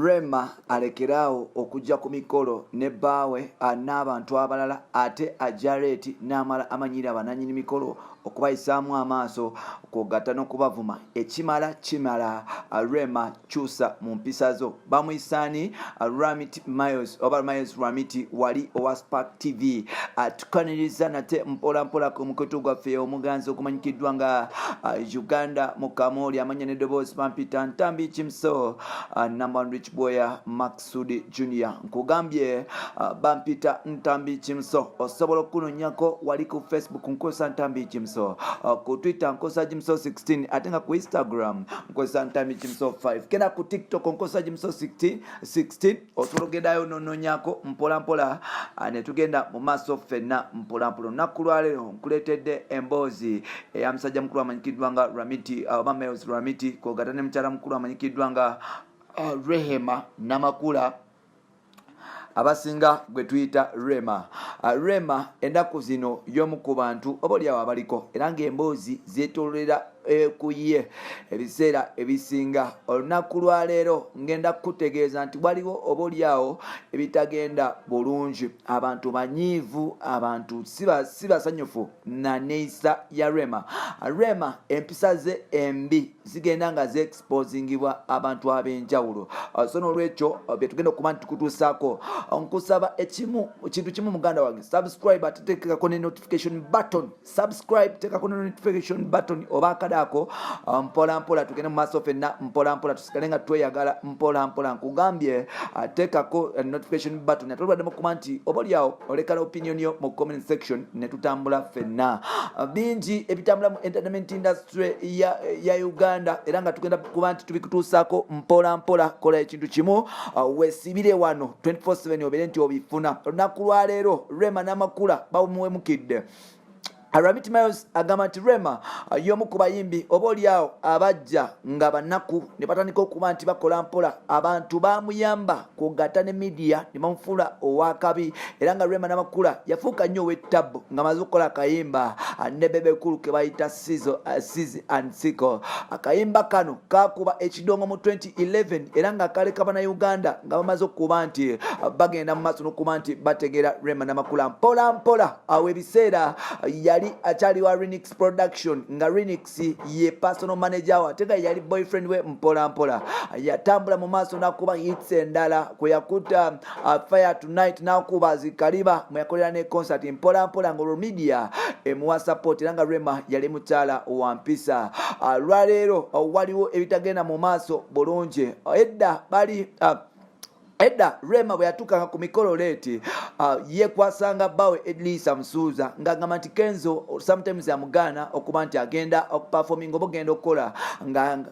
Rema alekeraawo okujja ku mikolo ne bbaawe n'abantu abalala ate Jared n'amala amanyira abananyini mikolo okubayisaamu amaaso okugatta n'okubavuma ekimala Rema kyusa mu mpisa zo bamuyisaani Ramit Miles oba Miles Ramiti wali owa Spark TV tukaniriza nate mpola ku mukutu gwaffe omuganzi okumanyikiddwa nga Uganda mu Kamoli amanya n'eddoboozi Pampita Ntambi Kimso number Rich Boya Maxudi Junior nkugambye Bampita Ntambi Kimso osobola okunonyako wali ku Facebook nkosa Ntambi Kimso ku Twitter nkosa Kimso 16 ate nga ku Instagram nkosa Ntambi Kimso 5 kena ku TikTok nkosa Kimso 16 osobola ogendayo nononyako mpola ne tugenda mu maaso ffenna mpola nakulwalero nkuletedde emboozi ya musajja mukulu amanyikiddwa nga Ramiti oba Miles Ramiti kwogata ne mukyala mukulu amanyikiddwa nga Rehema Namakula abasinga gwe tuyita Rema ennaku zino y'omu ku bantu obalyawo abaliko era ng'emboozi zeetoolera kuye ebiseera ebisinga olunaku lwaleero ngenda kutegeeza nti waliwo obalyawo ebitagenda bulungi abantu banyiivu abantu sibasanyufu na neeyisa ya Rema empisa ze embi zigenda nga zeexposingibwa abantu ab'enjawulo so n'olwekyo byetugenda okuba nti tukutuusaako nkusaba kintu kimu muganda wange subscribe ate teekako ne notification button teekako ne notification button oba akadako mpola tugende mu maaso ffenna mpola tusigale nga tweyagala mpola nkugambye teekako notification button ate olwaddemu okuba nti obalyawo olekala opinion yo mu comment section ne tutambula ffenna bingi ebitambula mu entertainment industry ya Uganda era nga tugenda kuba nti tubikutuusaako mpola kola ekintu kimu weesibire wano 24/7 obeere nti obifuna olunaku lwaleero Rema Namakula bawumuwemukidde Ramit Miles agamba nti Rema y'omu ku bayimbi oba olyawo abajja nga bannaku ne batandika okuba nti bakola mpola abantu bamuyamba kugatta ne media ne bamufuula owakabi era nga Rema Namakula yafuuka nnyo ow'ettabu nga amaze okukola akayimba ne bebe kulu ke bayita Sizi and Siko akayimba kano kakuba ekidongo mu 2011 era nga kaleka bannayuganda nga bamaze okuba nti bagenda mu maaso n'okuba nti bategeera Rema Namakula mpola awo ebiseera yali achali wa Renix production nga Renix ye personal manager wa tega yali boyfriend we mpola yatambula mu maaso nakuba hits endala kwe yakuta Fire Tonight nakuba zikaliba muyakolera ne concert mpola ngolo media emuwa support nga Rema yali mukyala wa mpisa lwaleero waliwo ebitagenda mu maaso bulungi edda Rema bwe yatuukanga ku mikolo leeti yekwasanga bawe Edlisa Musuuza ng'agamba nti Kenzo sometimes amugaana okuba nti agenda okuperforming oba ogenda okukola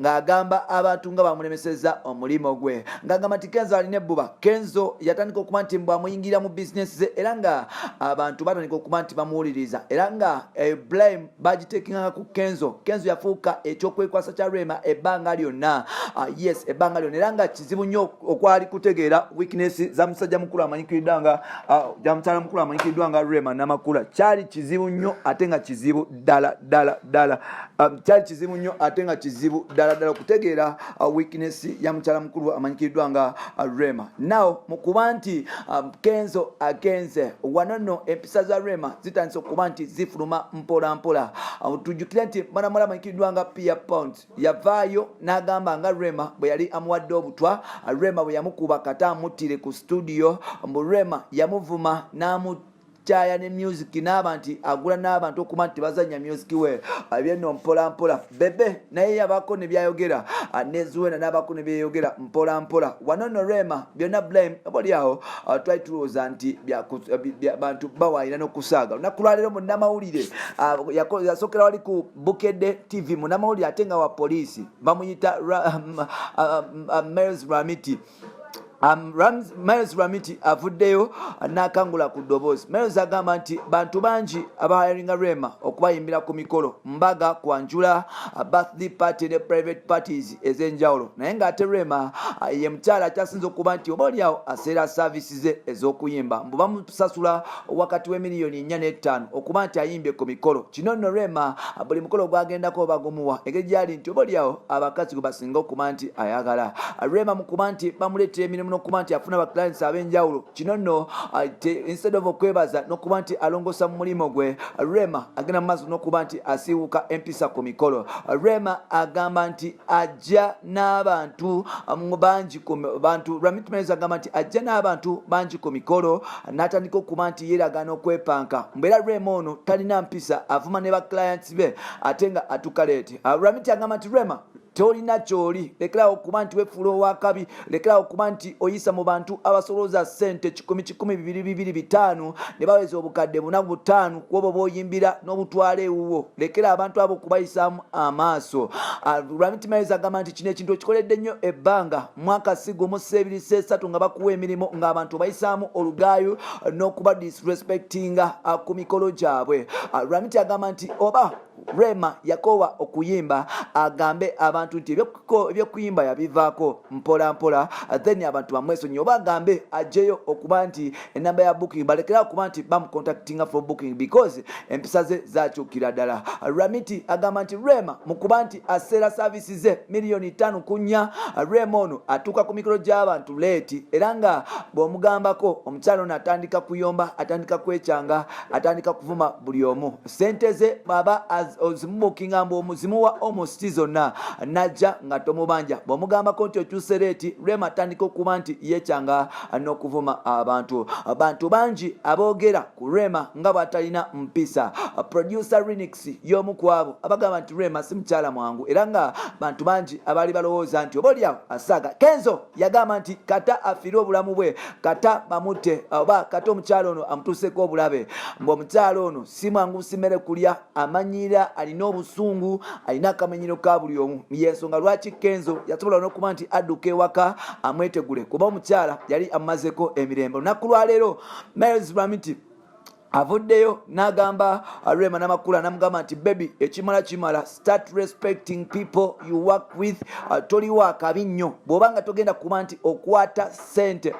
ng'agamba abantu nga bamulemeseza omulimu gwe ng'agamba nti Kenzo alina ebbuba Kenzo yatandika okuba nti bw'amuyingira mu business ze era nga abantu batandika okuba nti bamuwuliriza era nga blame bagiteekinganga ku Kenzo yafuuka ekyokwekwasa kya Rema ebbanga lyonna era nga kizibu nnyo okwali kutegeera weakness za musajja mukulu amanyikiddwa nga jamukyala mukulu amanyikiddwa nga Rema Namakula kyali kizibu nnyo ate nga kizibu ddala kyali kizibu nnyo ate nga kizibu ddala okutegeera weakness ya mukyala mukulu amanyikiddwa nga Rema now mukuba nti Kenzo agenze wanono empisa za Rema zitandise okuba nti zifuluma mpola tujjukire nti mwanamwala amanyikiddwa nga Pia Pounds yavaayo n'agamba nga Rema bwe yali amuwadde obutwa Rema bwe yamukuba kata amutire ku studio Rema yamuvuma n'amukyaya ne music n'abantu agula n'abantu okuba nti bazanya music we byenno mpola bebe naye yabako ne byayogera nezuwena n'abako ne byayogera mpola wanono Rema byonna blame obalyawo twali tulowooza nti bantu bawayina n'okusaaga olunaku lwaleero munnamawulire yasookera wali ku Bukedde TV munnamawulire ate nga wa poliisi bamuyita Miles Ramiti Miles Ramiti avuddeyo n'akangula ku ddoboozi. Miles agamba nti bantu bangi abahiringa Rema okubayimbira ku mikolo, mbaga, kwanjula, birthday party ne private parties ez'enjawulo, naye ng'ate Rema ye mukyala akyasinza okuba nti obaoliawo aseera saavisi ze ez'okuyimba mbu bamusasula wakati w'emiliyoni 4 ne 5 okuba nti ayimbye ku mikolo. Kino nno Rema buli mukolo gwagendako bagumuwa engeri gyali nti obaoliawo abakazi gwe basinga okuba nti ayagala. Rema mu kuba nti bamuleetera emirimu n'okuba nti afuna abaclients ab'enjawulo, kino nno instead of okwebaza n'okuba nti alongosa mu mulimo gwe, Rema agenda mu maaso n'okuba nti asiiwuka empisa ku mikolo. Rema agamba nti ajja n'abantu bangi ku bantu. Ramit Miles agamba nti ajja n'abantu bangi ku mikolo, n'atandika okuba nti yeeragana okwepanka. Mbeera Rema ono talina mpisa, avuma ne baclients be ate nga atukaleeti. Ramit agamba nti Rema tolina kyoli, lekerawo okuba nti wefuula owakabi, lekerawo okuba nti oyisa mu bantu abasolooza ssente 10, 200, 5 ne baweza obukadde 4-5 kuobo booyimbira n'obutwala ewuwo. Lekera abantu abo okubayisaamu amaaso. Ramit Miles agamba nti kino ekintu okikoledde nnyo ebbanga, mwaka sigo mu 2-3 nga bakuwa emirimu ng'abantu bayisaamu olugaayo n'okuba disrespectinga ku mikolo gyabwe. Ramit agamba nti oba Rema yakoowa okuyimba agambe abantu nti ebyokuyimba yabivaako mpola mpola, then abantu bamwesonyi, oba agambe ajjeyo okuba nti enamba ya booking balekera okuba nti bamucontactinga for booking because empisa ze zakyukira ddala. Ramiti agamba nti Rema mu kuba nti aseera saavisi ze miliyoni 5 ku 4, Rema ono atuuka ku mikolo gy'abantu leeti, era nga bw'omugambako omukyalo ono atandika kuyomba, atandika kwekyanga, atandika kuvuma buli omu. Sente ze baba ozimubukinga mbu omuzimuwa almost zonna najja nga tomubanja. Bw'omugambako nti okyuse leeti, Rema atandika okuba nti yekyanga n'okuvuma abantu. Abantu bangi aboogera ku Rema nga bw'atalina mpisa. Producer Renix y'omu ku abo abagamba nti Rema si mukyala mwangu, era nga bantu bangi abaali balowooza nti obaoliawo asaaga. Kenzo yagamba nti kata afiire obulamu bwe, kata bamutte, oba kata omukyalo ono amutuuseko obulabe. Mbu omukyalo ono si mwangu simere kulya, amanyira, alina obusungu, alina akamenyero ka buli omu. Yensonga lwaki Kenzo yasobola n'okuba nti adduka ewaka amwetegule kuba omukyala yali amazeko emirembe. Olunaku lwaleero Miles Ramiti avuddeyo n'agamba Rema n'amakula n'amugamba nti baby ekimala start respecting people you work with. Toliwo akabi nnyo bw'obanga togenda kuba nti okwata ssente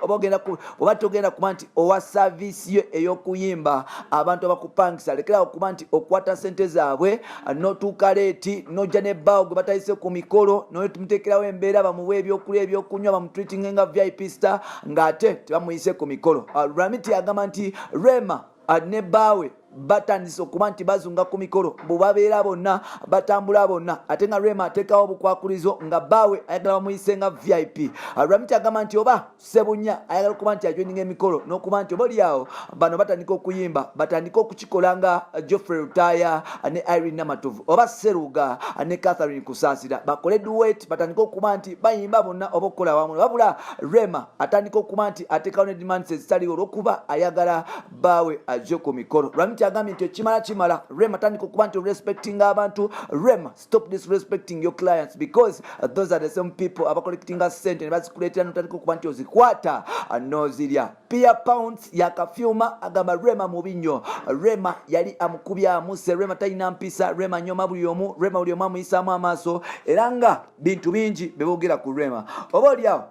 oba togenda kuba nti owa saavisi yo ey'okuyimba abantu abakupangisa, lekerawo okuba nti okwata ssente zaabwe n'otuuka leeti n'ojja n'ebbaawo gwe batayise ku mikolo n'otumuteekerawo embeera bamuwe ebyokulya ebyokunywa bamutreatinge nga VIP star ng'ate tebamuyise ku mikolo. Ramiti agamba nti Rema ne bbaawe batandise okuba nti bazunga ku mikolo, bwe babeera bonna batambula bonna, ate nga Rema ateekawo obukwakulizo nga bbaawe ayagala bamuyise nga VIP. Ramiti agamba nti oba Sebunya ayagala okuba nti ajoininga emikolo n'okuba nti obaoliawo bano batandika okuyimba, batandika okukikola nga Geoffrey Rutaya ne Irene Namatovu, oba Seruga ne Catherine Kusaasira bakole duet, batandika okuba nti bayimba bonna oba okukola wamu. Wabula Rema atandika okuba nti ateekawo ne demands ezitaliwo olw'okuba ayagala bbaawe ajje ku mikolo. Ramiti agambye nti kimala Rema tandika okuba nti respecting abantu. Rema stop disrespecting your clients because those are the same people abacollectinga sente ne bazikuleetera n'otandika okuba nti ozikwata n'ozirya. Pia Pounds yakafyuma agamba Rema mubi nnyo. Rema yali amukubya amuse, Rema talina mpisa, Rema nyoma buli omu, Rema buli omu amuyisaamu amaaso, era nga bintu bingi beboogera ku Rema. Obaoliawo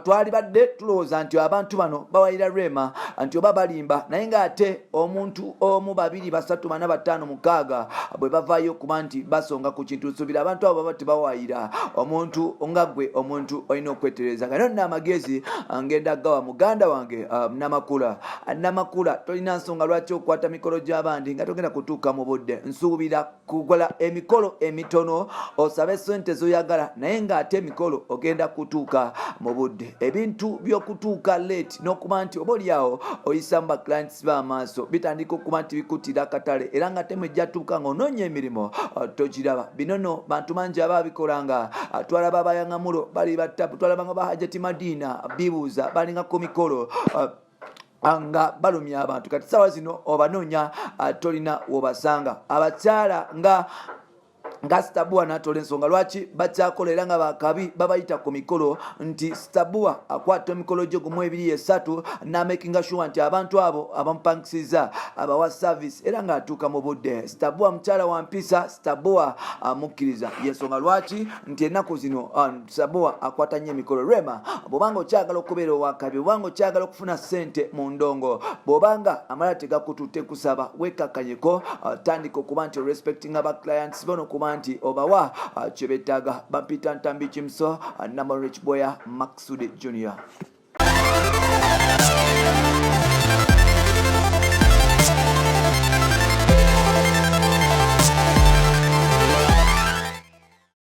twali badde tulowooza nti abantu bano bawalira Rema nti oba balimba, naye ng'ate omuntu omu, 2, 3, 4, 5, 6 bwe bavaayo okuba nti basonga ku kintu nsubira abantu abo baba tebawayira. Omuntu nga gwe, omuntu olina okwetereza. Nga nonna amagezi ngenda gawa muganda wange Namakula, tolina nsonga lwaki okwata mikolo gy'abandi nga togenda kutuuka mu budde. Nsuubira kukola emikolo emitono osabe ssente zoyagala, naye ng'ate emikolo ogenda kutuuka mu budde. Ebintu by'okutuuka late n'okuba nti obaoliawo oyisa mu baclients b'amaaso bitandika okuba nti bikutira akatale, era nga temwejjatuuka ng'onoonya emirimu togiraba. Binono bantu mangi abaabikolanga, twalaba abayangamulo bali battapu, twalabanga Bahajati Madina bibuuza balinga ku mikolo nga balumya abantu. Kati saawa zino obanoonya tolina wobasanga. Abakyala nga nga Stabua n'atola ensonga lwaki bakyakolera nga bakabi babayita ku mikolo nti Stabua akwata emikolo gye gumu 2-3 n'amakinga sure nti abantu abo abamupankisiza abawa service era ng'atuuka mu budde. Stabua mukyala wa mpisa, Stabua amukkiriza yensonga lwaki nti ennaku zino Stabua akwata nnyo emikolo. Rema bw'obanga okyagala okubeera owakabi, bw'obanga okyagala okufuna ssente mu ndongo, bw'obanga amala tegakututte kusaba wekakkanyeko, tandika okuba nti respecting aba clients bono kuba nti obawa kye beetaaga. Bampita Ntambi Kimso, Namorich Boya, Maxud Junior.